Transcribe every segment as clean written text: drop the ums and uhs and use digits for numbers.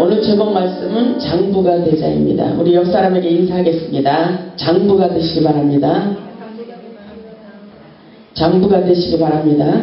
오늘 제목 말씀은 장부가 되자입니다. 우리 옆 사람에게 인사하겠습니다. 장부가 되시기 바랍니다. 장부가 되시기 바랍니다.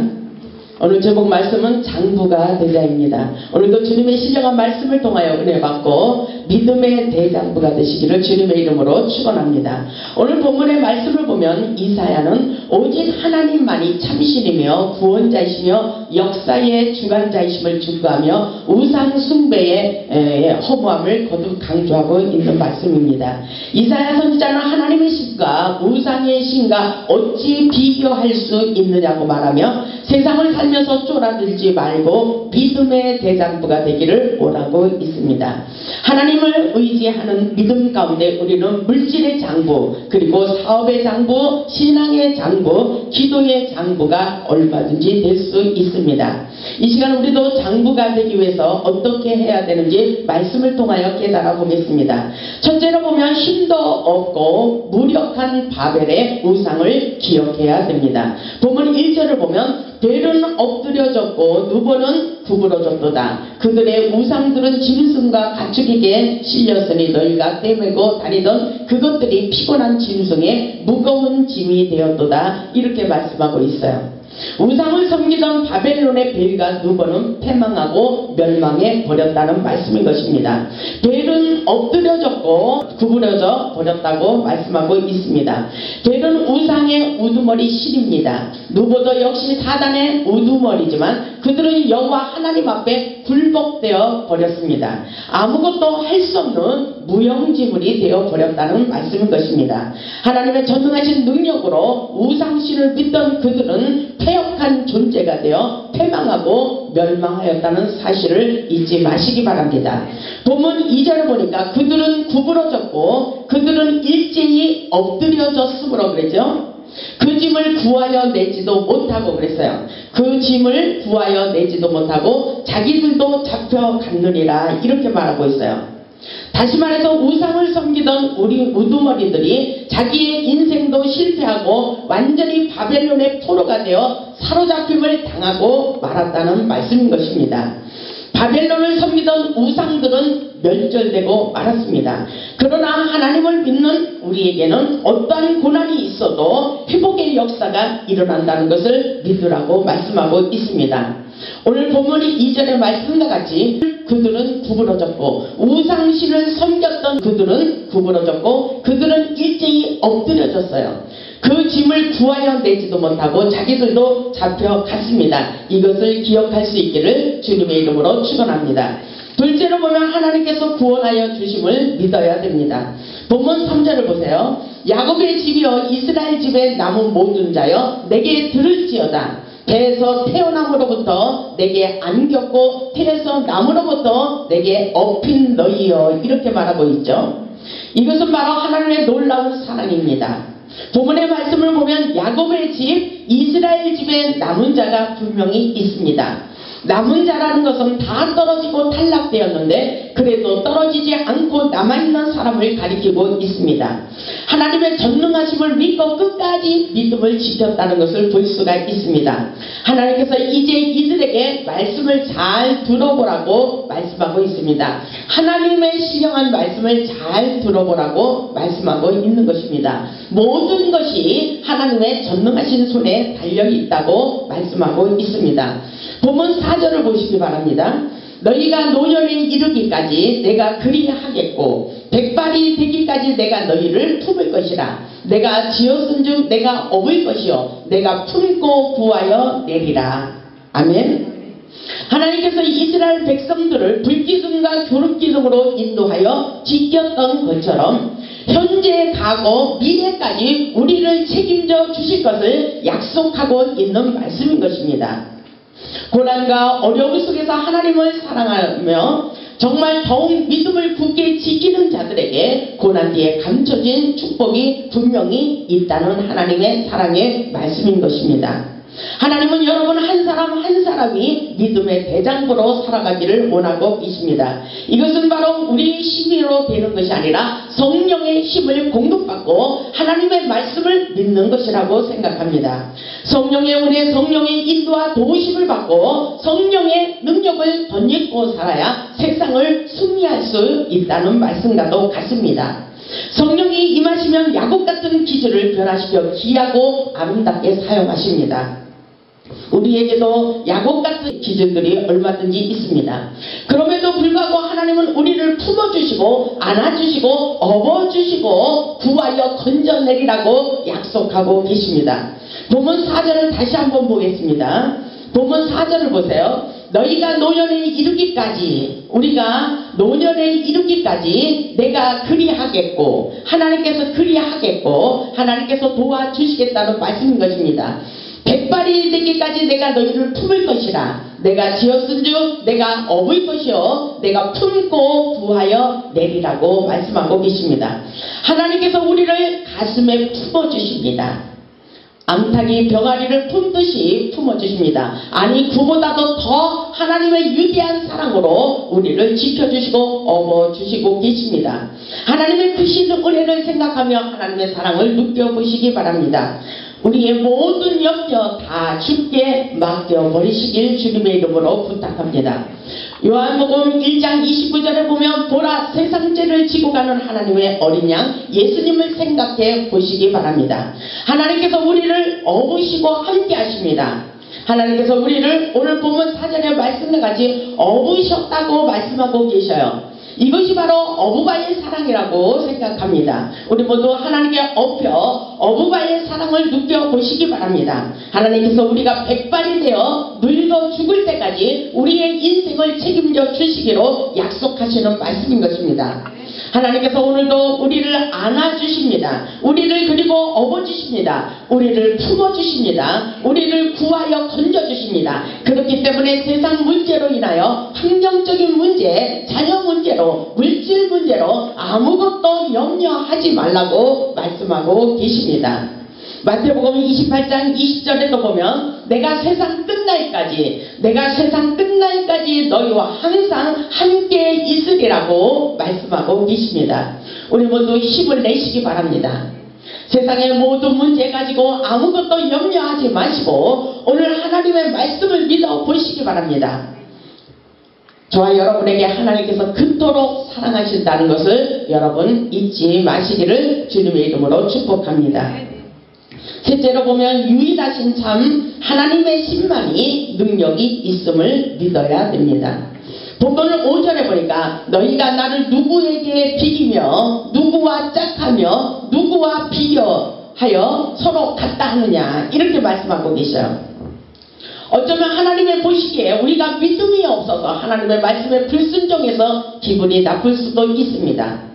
오늘 제목 말씀은 장부가 되자입니다. 오늘도 주님의 신령한 말씀을 통하여 은혜 받고 믿음의 대장부가 되시기를 주님의 이름으로 축원합니다. 오늘 본문의 말씀을 보면 이사야는 오직 하나님만이 참신이며 구원자이시며 역사의 주관자이심을 증거하며 우상 숭배의 허무함을 거듭 강조하고 있는 말씀입니다. 이사야 선지자는 하나님의 신과 우상의 신과 어찌 비교할 수 있느냐고 말하며 세상을 살면서 쫄아들지 말고 믿음의 대장부가 되기를 원하고 있습니다. 하나님을 의지하는 믿음 가운데 우리는 물질의 장부, 그리고 사업의 장부, 신앙의 장부, 기도의 장부가 얼마든지 될 수 있습니다. 이 시간 우리도 장부가 되기 위해서 어떻게 해야 되는지 말씀을 통하여 깨달아 보겠습니다. 첫째로 보면 힘도 없고 무력한 바벨의 우상을 기억해야 됩니다. 본문 1절을 보면 벨은 엎드려졌고 누보는 구부러졌도다. 그들의 우상들은 짐승과 가축에게 실렸으니 너희가 떼매고 다니던 그것들이 피곤한 짐승의 무거운 짐이 되었도다. 이렇게 말씀하고 있어요. 우상을 섬기던 바벨론의 벨과 누보는 패망하고 멸망해 버렸다는 말씀인 것입니다. 벨은 엎드려졌고 구부러져 버렸다고 말씀하고 있습니다. 벨은 우상의 우두머리 신입니다. 누보도 역시 사단의 우두머리지만 그들은 여호와 하나님 앞에 굴복되어 버렸습니다. 아무것도 할 수 없는 무용지물이 되어 버렸다는 말씀인 것입니다. 하나님의 전능하신 능력으로 우상신을 믿던 그들은 패역한 존재가 되어 패망하고 멸망하였다는 사실을 잊지 마시기 바랍니다. 본문 2절을 보니까 그들은 구부러졌고 그들은 일제히 엎드려졌으므로 그랬죠. 그 짐을 구하여 내지도 못하고 그랬어요. 그 짐을 구하여 내지도 못하고 자기들도 잡혀갔느니라 이렇게 말하고 있어요. 다시 말해서 우상을 섬기던 우리 우두머리들이 자기의 인생도 실패하고 완전히 바벨론의 포로가 되어 사로잡힘을 당하고 말았다는 말씀인 것입니다. 바벨론을 섬기던 우상들은 멸절되고 말았습니다. 그러나 하나님을 믿는 우리에게는 어떠한 고난이 있어도 회복의 역사가 일어난다는 것을 믿으라고 말씀하고 있습니다. 오늘 본문이 이전의 말씀과 같이 그들은 구부러졌고 우상신을 섬겼던 그들은 구부러졌고 그들은 일제히 엎드려졌어요. 그 짐을 구하여 내지도 못하고 자기들도 잡혀갔습니다. 이것을 기억할 수 있기를 주님의 이름으로 축원합니다. 둘째로 보면 하나님께서 구원하여 주심을 믿어야 됩니다. 본문 3절을 보세요. 야곱의 집이여 이스라엘 집에 남은 모든 자여 내게 들을지어다. 배에서 태어남으로부터 내게 안겼고 태에서 남으로부터 내게 업힌 너희여 이렇게 말하고 있죠. 이것은 바로 하나님의 놀라운 사랑입니다. 본문의 말씀을 보면 야곱의 집, 이스라엘 집에 남은 자가 분명히 있습니다. 남은 자라는 것은 다 떨어지고 탈락되었는데 그래도 떨어지지 않고 남아있는 사람을 가리키고 있습니다. 하나님의 전능하심을 믿고 끝까지 믿음을 지켰다는 것을 볼 수가 있습니다. 하나님께서 이제 이들에게 말씀을 잘 들어보라고 말씀하고 있습니다. 하나님의 신령한 말씀을 잘 들어보라고 말씀하고 있는 것입니다. 모든 것이 하나님의 전능하신 손에 달려있다고 말씀하고 있습니다. 본문 4절을 보시기 바랍니다. 너희가 노년에 이르기까지 내가 그리하겠고 백발이 되기까지 내가 너희를 품을 것이라. 내가 지었은즉 내가 업을 것이요 내가 품고 구하여 내리라. 아멘. 하나님께서 이스라엘 백성들을 불기둥과 교름기둥으로 인도하여 지켰던 것처럼 현재, 과거, 미래까지 우리를 책임져 주실 것을 약속하고 있는 말씀인 것입니다. 고난과 어려움 속에서 하나님을 사랑하며 정말 더욱 믿음을 굳게 지키는 자들에게 고난 뒤에 감춰진 축복이 분명히 있다는 하나님의 사랑의 말씀인 것입니다. 하나님은 여러분 한 사람 한 사람이 믿음의 대장부로 살아가기를 원하고 계십니다. 이것은 바로 우리의 힘으로 되는 것이 아니라 성령의 힘을 공급받고 하나님의 말씀을 믿는 것이라고 생각합니다. 성령의 은혜, 성령의 인도와 도우심을 받고 성령의 능력을 덧입고 살아야 세상을 승리할 수 있다는 말씀과도 같습니다. 성령이 임하시면 야곱 같은 기질을 변화시켜 귀하고 아름답게 사용하십니다. 우리에게도 야곱 같은 기질들이 얼마든지 있습니다. 그럼에도 불구하고 하나님은 우리를 품어주시고 안아주시고 업어주시고 구하여 건져내리라고 약속하고 계십니다. 본문 4절을 다시 한번 보겠습니다. 본문 4절을 보세요. 너희가 노년에 이르기까지, 우리가 노년에 이르기까지 내가 그리하겠고 하나님께서 그리하겠고 하나님께서 도와주시겠다는 말씀인 것입니다. 백발이 되기까지 내가 너희를 품을 것이라. 내가 지었은즉 내가 업을 것이요 내가 품고 구하여 내리라고 말씀하고 계십니다. 하나님께서 우리를 가슴에 품어주십니다. 암탉이 병아리를 품듯이 품어주십니다. 아니 그보다도 더 하나님의 위대한 사랑으로 우리를 지켜주시고 업어주시고 계십니다. 하나님의 크신 은혜를 생각하며 하나님의 사랑을 느껴보시기 바랍니다. 우리의 모든 염려 다 주께 맡겨버리시길 주님의 이름으로 부탁합니다. 요한복음 1장 29절에 보면 보라 세상죄를 지고 가는 하나님의 어린 양 예수님을 생각해 보시기 바랍니다. 하나님께서 우리를 업으시고 함께 하십니다. 하나님께서 우리를 오늘 본문 4절의 말씀과 같이 업으셨다고 말씀하고 계셔요. 이것이 바로 어부바의 사랑이라고 생각합니다. 우리 모두 하나님께 업혀 어부바의 사랑을 느껴보시기 바랍니다. 하나님께서 우리가 백발이 되어 늙어 죽을 때까지 우리의 인생을 책임져 주시기로 약속하시는 말씀인 것입니다. 하나님께서 오늘도 우리를 안아주십니다. 우리를 그리고 업어주십니다. 우리를 품어주십니다. 우리를 구하여 건져주십니다. 그렇기 때문에 세상 문제로 인하여 환경적인 문제, 자녀 문제로, 물질 문제로 아무것도 염려하지 말라고 말씀하고 계십니다. 마태복음 28장 20절에도 보면 내가 세상 끝날까지 너희와 항상 함께 있으리라고 말씀하고 계십니다. 우리 모두 힘을 내시기 바랍니다. 세상의 모든 문제 가지고 아무것도 염려하지 마시고 오늘 하나님의 말씀을 믿어 보시기 바랍니다. 저와 여러분에게 하나님께서 그토록 사랑하신다는 것을 여러분 잊지 마시기를 주님의 이름으로 축복합니다. 셋째로 보면 유일하신 참 하나님의 신만이 능력이 있음을 믿어야 됩니다. 본문을 5절에 보니까 너희가 나를 누구에게 비기며 누구와 짝하며 누구와 비교하여 서로 같다 하느냐 이렇게 말씀하고 계셔요. 어쩌면 하나님의 보시기에 우리가 믿음이 없어서 하나님의 말씀에 불순종해서 기분이 나쁠 수도 있습니다.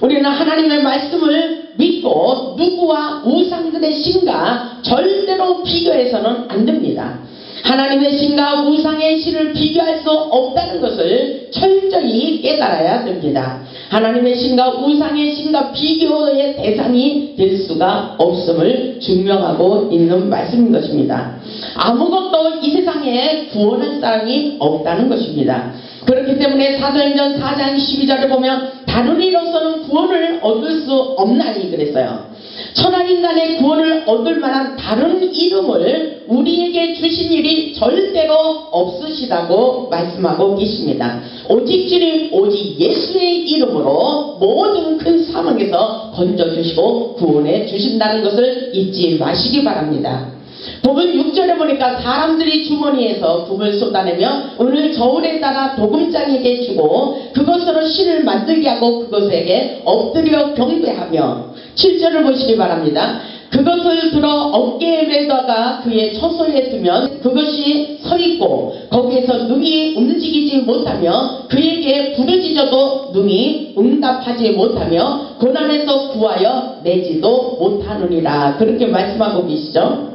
우리는 하나님의 말씀을 믿고 누구와 우상들의 신과 절대로 비교해서는 안 됩니다. 하나님의 신과 우상의 신을 비교할 수 없다는 것을 철저히 깨달아야 됩니다. 하나님의 신과 우상의 신과 비교의 대상이 될 수가 없음을 증명하고 있는 말씀인 것입니다. 아무것도 이 세상에 구원할 사람이 없다는 것입니다. 그렇기 때문에 사도행전 4장 12절을 보면 다른 이로서는 구원을 얻을 수 없나니 그랬어요. 천하인간의 구원을 얻을 만한 다른 이름을 우리에게 주신 일이 절대로 없으시다고 말씀하고 계십니다. 오직 주님 오직 예수의 이름으로 모든 큰 사망에서 건져주시고 구원해 주신다는 것을 잊지 마시기 바랍니다. 본문 6절에 보니까 사람들이 주머니에서 금을 쏟아내며 은을 저울에 따라 도금장에게 주고 그것으로 실을 만들게 하고 그것에게 엎드려 경배하며 7절을 보시기 바랍니다. 그것을 들어 어깨에 매다가 그의 처소에 두면 그것이 서 있고 거기에서 능히 움직이지 못하며 그에게 부르짖어도 능히 응답하지 못하며 고난에서 구하여 내지도 못하느니라 그렇게 말씀하고 계시죠.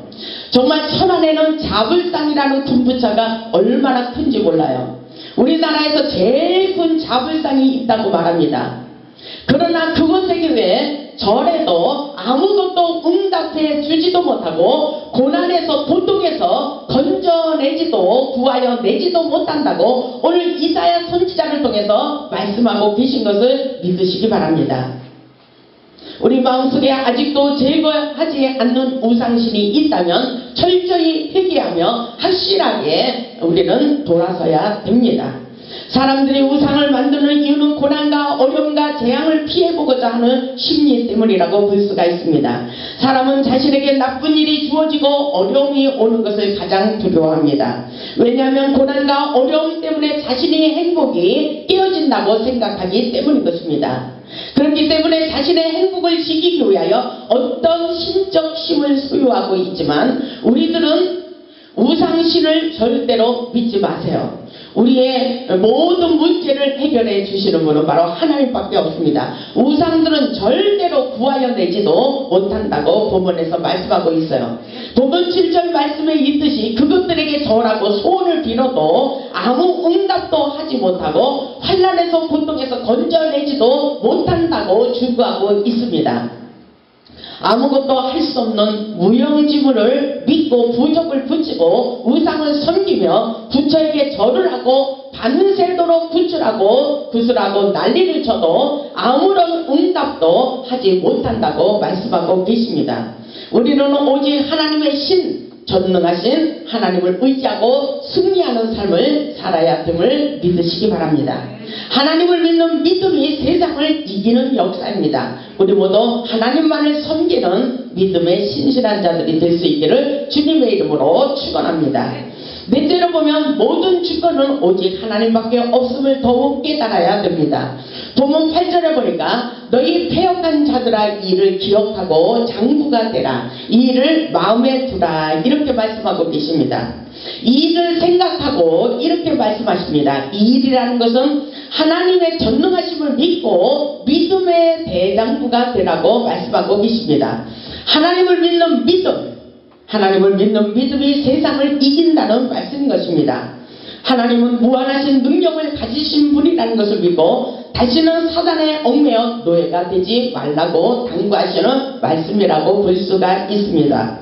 정말 천안에는 자불상이라는 금부차가 얼마나 큰지 몰라요. 우리나라에서 제일 큰 자불상이 있다고 말합니다. 그러나 그것에게 왜 절에도 아무것도 응답해 주지도 못하고 고난에서 고통에서 건져내지도 구하여 내지도 못한다고 오늘 이사야 선지자를 통해서 말씀하고 계신 것을 믿으시기 바랍니다. 우리 마음속에 아직도 제거하지 않는 우상신이 있다면 철저히 회개하며 확실하게 우리는 돌아서야 됩니다. 사람들이 우상을 만드는 이유는 고난과 어려움과 재앙을 피해보고자 하는 심리 때문이라고 볼 수가 있습니다. 사람은 자신에게 나쁜 일이 주어지고 어려움이 오는 것을 가장 두려워합니다. 왜냐하면 고난과 어려움 때문에 자신의 행복이 깨어진다고 생각하기 때문인 것입니다. 그렇기 때문에 자신의 행복을 지키기 위하여 어떤 신적 힘을 소유하고 있지만 우리들은 우상신을 절대로 믿지 마세요. 우리의 모든 문제를 해결해 주시는 분은 바로 하나님밖에 없습니다. 우상들은 절대로 구하여 내지도 못한다고 본문에서 말씀하고 있어요. 본문 7절 말씀에 있듯이 그것들에게 절하고 소원을 빌어도 아무 응답도 하지 못하고 환난에서 고통에서 건져내지도 못한다고 주구하고 있습니다. 아무것도 할 수 없는 무용지물을 믿고 부적을 붙이고 우상을 섬기며 부처에게 절을 하고 밤새도록 구슬하고 난리를 쳐도 아무런 응답도 하지 못한다고 말씀하고 계십니다. 우리는 오직 하나님의 신, 전능하신 하나님을 의지하고 승리하는 삶을 살아야 됨을 믿으시기 바랍니다. 하나님을 믿는 믿음이 세상을 이기는 역사입니다. 우리 모두 하나님만을 섬기는 믿음의 신실한 자들이 될 수 있기를 주님의 이름으로 축원합니다. 넷째로 보면 모든 주권은 오직 하나님밖에 없음을 더욱 깨달아야 됩니다. 본문 8절에 보니까 너희 패역한 자들아 이 일을 기억하고 장부가 되라. 이 일을 마음에 두라. 이렇게 말씀하고 계십니다. 이 일을 생각하고 이렇게 말씀하십니다. 이 일이라는 것은 하나님의 전능하심을 믿고 믿음의 대장부가 되라고 말씀하고 계십니다. 하나님을 믿는 믿음, 하나님을 믿는 믿음이 세상을 이긴다는 말씀인 것입니다. 하나님은 무한하신 능력을 가지신 분이라는 것을 믿고 다시는 사단의 얽매여 노예가 되지 말라고 당부하시는 말씀이라고 볼 수가 있습니다.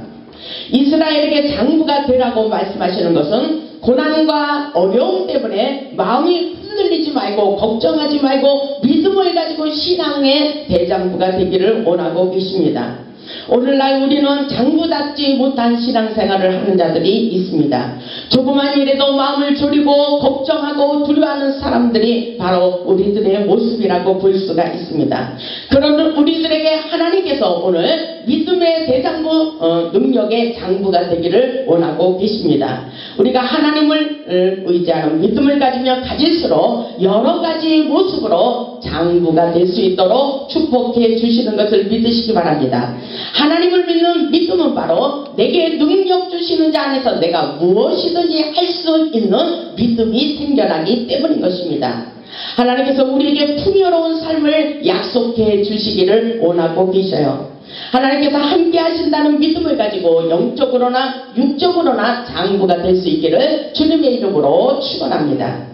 이스라엘에게 장부가 되라고 말씀하시는 것은 고난과 어려움 때문에 마음이 흔들리지 말고 걱정하지 말고 믿음을 가지고 신앙의 대장부가 되기를 원하고 계십니다. 오늘날 우리는 장부답지 못한 신앙생활을 하는 자들이 있습니다. 조그만 일에도 마음을 졸이고 걱정하고 두려워하는 사람들이 바로 우리들의 모습이라고 볼 수가 있습니다. 그러는 우리들에게 하나님께서 오늘 믿음의 대장부 능력의 장부가 되기를 원하고 계십니다. 우리가 하나님을 의지하는 믿음을 가지며 가질수록 여러 가지 모습으로 장부가 될 수 있도록 축복해 주시는 것을 믿으시기 바랍니다. 하나님을 믿는 믿음은 바로 내게 능력 주시는 자 안에서 내가 무엇이든지 할 수 있는 믿음이 생겨나기 때문인 것입니다. 하나님께서 우리에게 풍요로운 삶을 약속해 주시기를 원하고 계셔요. 하나님께서 함께 하신다는 믿음을 가지고 영적으로나 육적으로나 장부가 될 수 있기를 주님의 이름으로 축원합니다.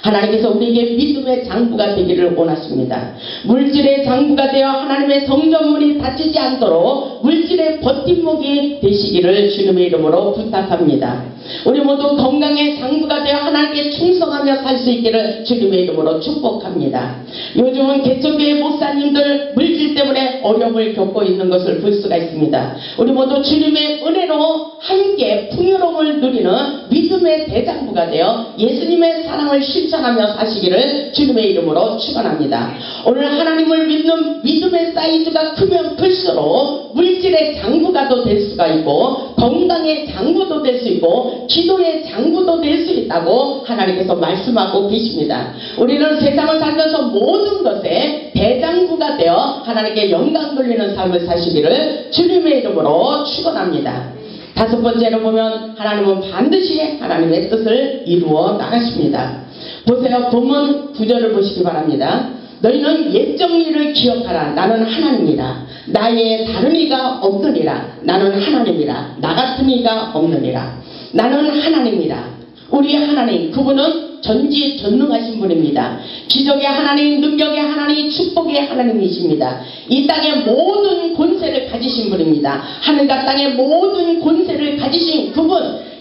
하나님께서 우리에게 믿음의 장부가 되기를 원하십니다. 물질의 장부가 되어 하나님의 성전문이 닫히지 않도록 물질의 버팀목이 되시기를 주님의 이름으로 부탁합니다. 우리 모두 건강의 장부가 되어 하나님께 충성하며 살 수 있기를 주님의 이름으로 축복합니다. 요즘은 개척교회 목사님들 물질 때문에 어려움을 겪고 있는 것을 볼 수가 있습니다. 우리 모두 주님의 은혜로 함께 풍요로움을 누리는 믿음의 대장부가 되어 예수님의 사랑을 실천하며 사시기를 주님의 이름으로 축원합니다. 오늘 하나님을 믿는 믿음의 사이즈가 크면 클수록 물질의 장부가 될 수가 있고 건강의 장부도 될 수 있고 기도의 장부도 될 수 있다고 하나님께서 말씀하고 계십니다. 우리는 세상을 살면서 모든 것에 대장부가 되어 하나님께 영광 돌리는 삶을 사시기를 주님의 이름으로 축원합니다. 다섯 번째로 보면 하나님은 반드시 하나님의 뜻을 이루어 나가십니다. 보세요. 본문 9절을 보시기 바랍니다. 너희는 옛 정리를 기억하라. 나는 하나님이라. 나의 다른 이가 없느니라. 나는 하나님이라. 나 같은 이가 없느니라. 나는 하나님이라. 우리 하나님, 그분은 전지전능하신 분입니다. 기적의 하나님, 능력의 하나님, 축복의 하나님이십니다. 이 땅의 모든 권세를 가지신 분입니다. 하늘과 땅의 모든 권세를 가지신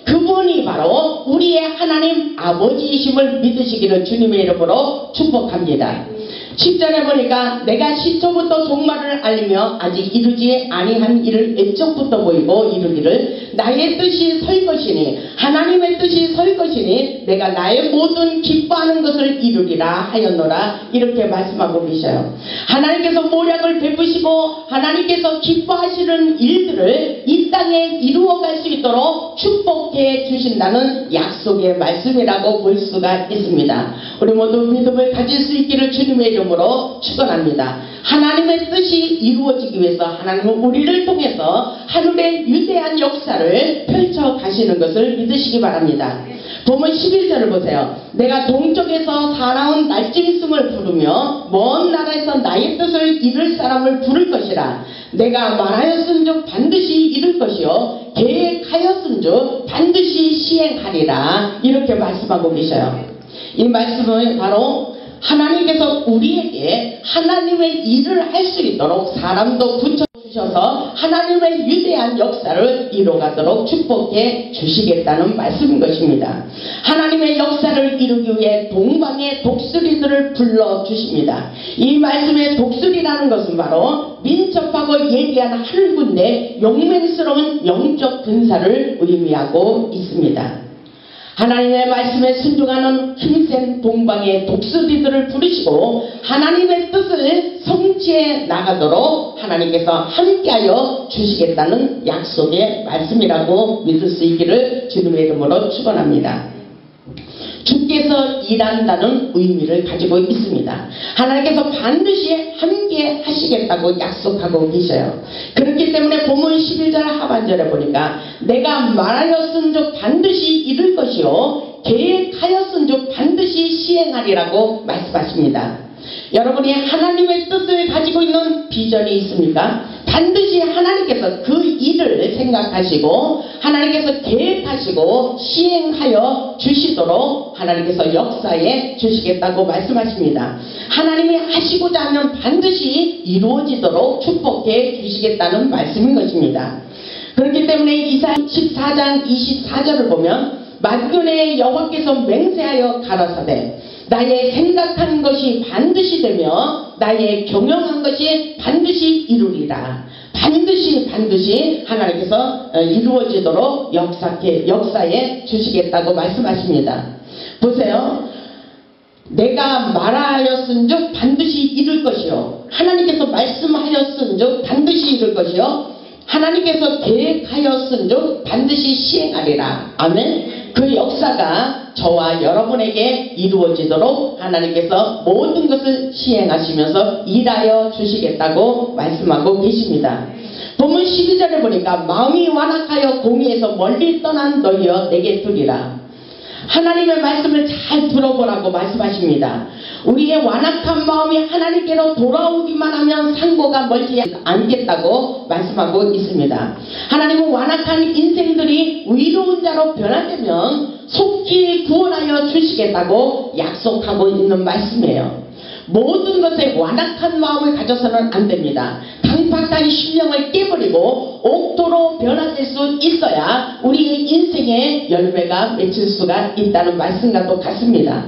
그분이 바로 우리의 하나님 아버지이심을 믿으시기를 주님의 이름으로 축복합니다. 10절에 보니까 내가 시초부터 종말을 알리며 아직 이루지 아니한 일을 애적부터 보이고 이루기를 나의 뜻이 설 것이니 하나님의 뜻이 설 것이니 내가 나의 모든 기뻐하는 것을 이루리라 하였노라. 이렇게 말씀하고 계셔요. 하나님께서 모략을 베푸시고 하나님께서 기뻐하시는 일들을 이 땅에 이루어갈 수 있도록 축복해 주신다는 약속의 말씀이라고 볼 수가 있습니다. 우리 모두 믿음을 가질 수 있기를 주님의 이름으로 축원합니다. 하나님의 뜻이 이루어지기 위해서 하나님은 우리를 통해서 하늘의 위대한 역사를 펼쳐 가시는 것을 믿으시기 바랍니다. 보면 11절을 보세요. 내가 동쪽에서 살아온 날짐승을 부르며 먼 나라에서 나의 뜻을 이룰 사람을 부를 것이라. 내가 말하였은즉 반드시 이룰 것이요 계획하였은즉 반드시 시행하리라. 이렇게 말씀하고 계셔요. 이 말씀은 바로 하나님께서 우리에게 하나님의 일을 할 수 있도록 사람도 붙여주셔서 하나님의 위대한 역사를 이뤄가도록 축복해 주시겠다는 말씀인 것입니다. 하나님의 역사를 이루기 위해 동방의 독수리들을 불러주십니다. 이 말씀의 독수리라는 것은 바로 민첩하고 예리한 하늘군대 용맹스러운 영적 군사를 의미하고 있습니다. 하나님의 말씀에 순종하는 힘센 동방의 독수리들을 부르시고 하나님의 뜻을 성취해 나가도록 하나님께서 함께하여 주시겠다는 약속의 말씀이라고 믿을 수 있기를 주님의 이름으로 축원합니다. 주께서 일한다는 의미를 가지고 있습니다. 하나님께서 반드시 함께 하시겠다고 약속하고 계셔요. 그렇기 때문에 본문 11절 하반절에 보니까 내가 말하였은즉 반드시 이룰 것이요 계획하였은즉 반드시 시행하리라고 말씀하십니다. 여러분이 하나님의 뜻을 가지고 있는 비전이 있습니까? 반드시 하나님께서 그 일을 생각하시고 하나님께서 계획하시고 시행하여 주시도록 하나님께서 역사에 주시겠다고 말씀하십니다. 하나님이 하시고자 하면 반드시 이루어지도록 축복해 주시겠다는 말씀인 것입니다. 그렇기 때문에 이사야 14장 24절을 보면 만군의 여호와께서 맹세하여 가라사대 나의 생각한 것이 반드시 되며 나의 경영한 것이 반드시 이루리라. 반드시 하나님께서 이루어지도록 역사에 주시겠다고 말씀하십니다. 보세요. 내가 말하였은즉 반드시 이룰 것이요 하나님께서 말씀하였은즉 반드시 이룰 것이요 하나님께서 계획하였은즉 반드시 시행하리라. 아멘. 그 역사가 저와 여러분에게 이루어지도록 하나님께서 모든 것을 시행하시면서 일하여 주시겠다고 말씀하고 계십니다. 본문 12절에 보니까 마음이 완악하여 공의에서 멀리 떠난 너희여 내게 두리라. 하나님의 말씀을 잘 들어보라고 말씀하십니다. 우리의 완악한 마음이 하나님께로 돌아오기만 하면 상고가 멀지 않겠다고 말씀하고 있습니다. 하나님은 완악한 인생들이 의로운 자로 변화되면 속히 구원하여 주시겠다고 약속하고 있는 말씀이에요. 모든 것에 완악한 마음을 가져서는 안 됩니다. 강팍한 심령을 깨버리고 옥토로 변화될 수 있어야 우리의 인생의 열매가 맺힐 수가 있다는 말씀과 똑같습니다.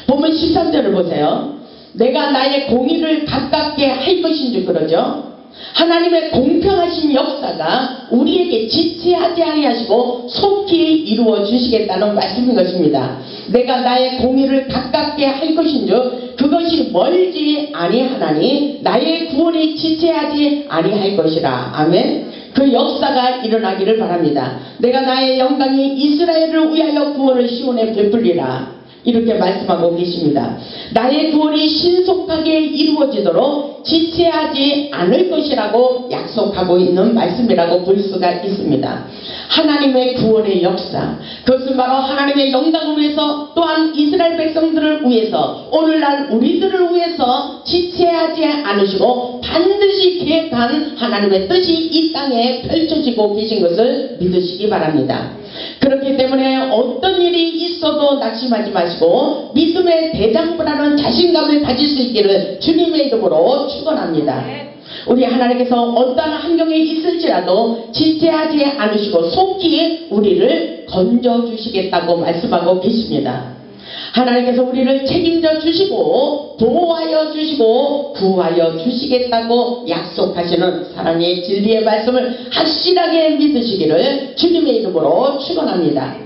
보면 13절을 보세요. 내가 나의 공의를 가깝게 할 것인지 그러죠. 하나님의 공평하신 역사가 우리에게 지체하지 아니하시고 속히 이루어 주시겠다는 말씀인 것입니다. 내가 나의 공의를 가깝게 할 것인즉 그것이 멀지 아니하나니 나의 구원이 지체하지 아니할 것이라. 아멘. 그 역사가 일어나기를 바랍니다. 내가 나의 영광이 이스라엘을 위하여 구원을 시온에 베풀리라. 이렇게 말씀하고 계십니다. 나의 구원이 신속하게 이루어지도록 지체하지 않을 것이라고 약속하고 있는 말씀이라고 볼 수가 있습니다. 하나님의 구원의 역사, 그것은 바로 하나님의 영광을 위해서 또한 이스라엘 백성들을 위해서 오늘날 우리들을 위해서 지체하지 않으시고 반드시 계획한 하나님의 뜻이 이 땅에 펼쳐지고 계신 것을 믿으시기 바랍니다. 그렇기 때문에 어떤 일이 있어도 낙심하지 마시고 믿음의 대장부라는 자신감을 가질 수 있기를 주님의 이름으로 축원합니다. 우리 하나님께서 어떤 환경에 있을지라도 지체하지 않으시고 속히 우리를 건져주시겠다고 말씀하고 계십니다. 하나님께서 우리를 책임져 주시고 보호하여 주시고 구하여 주시겠다고 약속하시는 사랑의 진리의 말씀을 확실하게 믿으시기를 주님의 이름으로 축원합니다.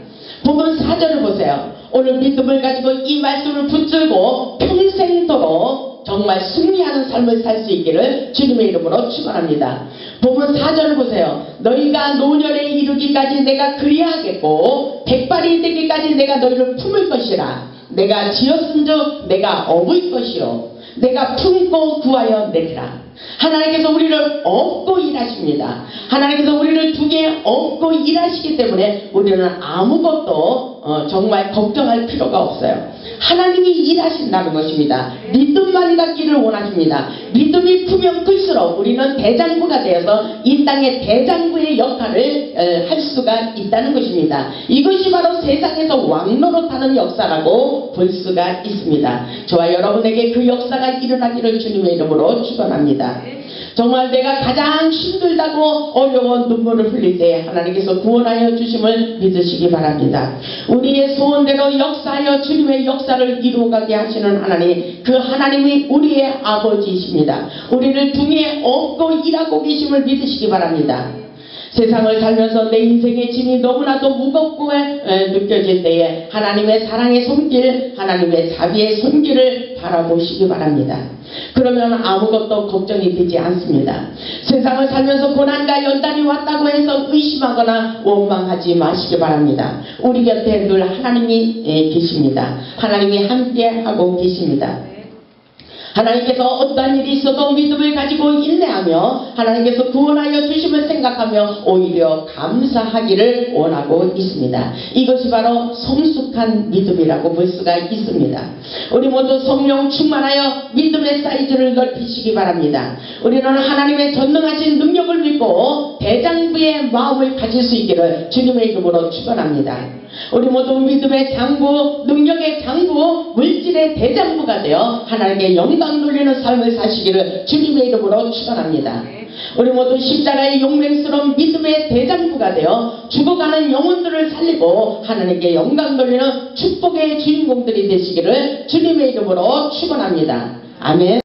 본문 4절을 보세요. 오늘 믿음을 가지고 이 말씀을 붙들고 평생도록 정말 승리하는 삶을 살 수 있기를 주님의 이름으로 축원합니다. 본문 4절을 보세요. 너희가 노년에 이르기까지 내가 그리하겠고 백발이 되기까지 내가 너희를 품을 것이라. 내가 지었은즉 내가 업을 것이요 내가 품고 구하여 내리라. 하나님께서 우리를 업고 일하십니다. 하나님께서 우리를 등에 업고 일하시기 때문에 우리는 아무것도 정말 걱정할 필요가 없어요. 하나님이 일하신다는 것입니다. 믿음만 갖기를 원하십니다. 믿음이 크면 클수록 우리는 대장부가 되어서 이 땅의 대장부의 역할을 할 수가 있다는 것입니다. 이것이 바로 세상에서 왕노릇하는 역사라고 볼 수가 있습니다. 저와 여러분에게 그 역사가 일어나기를 주님의 이름으로 축원합니다. 정말 내가 가장 힘들다고 어려운 눈물을 흘릴 때 하나님께서 구원하여 주심을 믿으시기 바랍니다. 우리의 소원대로 역사하여 주님의 역사를 이루어가게 하시는 하나님, 그 하나님이 우리의 아버지이십니다. 우리를 등에 업고 일하고 계심을 믿으시기 바랍니다. 세상을 살면서 내 인생의 짐이 너무나도 무겁고 느껴질 때에 하나님의 사랑의 손길, 하나님의 자비의 손길을 바라보시기 바랍니다. 그러면 아무것도 걱정이 되지 않습니다. 세상을 살면서 고난과 연단이 왔다고 해서 의심하거나 원망하지 마시기 바랍니다. 우리 곁에 늘 하나님이 계십니다. 하나님이 함께하고 계십니다. 하나님께서 어떠한 일이 있어도 믿음을 가지고 인내하며 하나님께서 구원하여 주심을 생각하며 오히려 감사하기를 원하고 있습니다. 이것이 바로 성숙한 믿음이라고 볼 수가 있습니다. 우리 모두 성령 충만하여 믿음의 사이즈를 넓히시기 바랍니다. 우리는 하나님의 전능하신 능력을 믿고 대장부의 마음을 가질 수 있기를 주님의 이름으로 축원합니다. 우리 모두 믿음의 장부, 능력의 장부, 물질의 대장부가 되어 하나님께 영광 돌리는 삶을 사시기를 주님의 이름으로 축원합니다. 우리 모두 십자가의 용맹스러운 믿음의 대장부가 되어 죽어가는 영혼들을 살리고 하나님께 영광 돌리는 축복의 주인공들이 되시기를 주님의 이름으로 축원합니다. 아멘.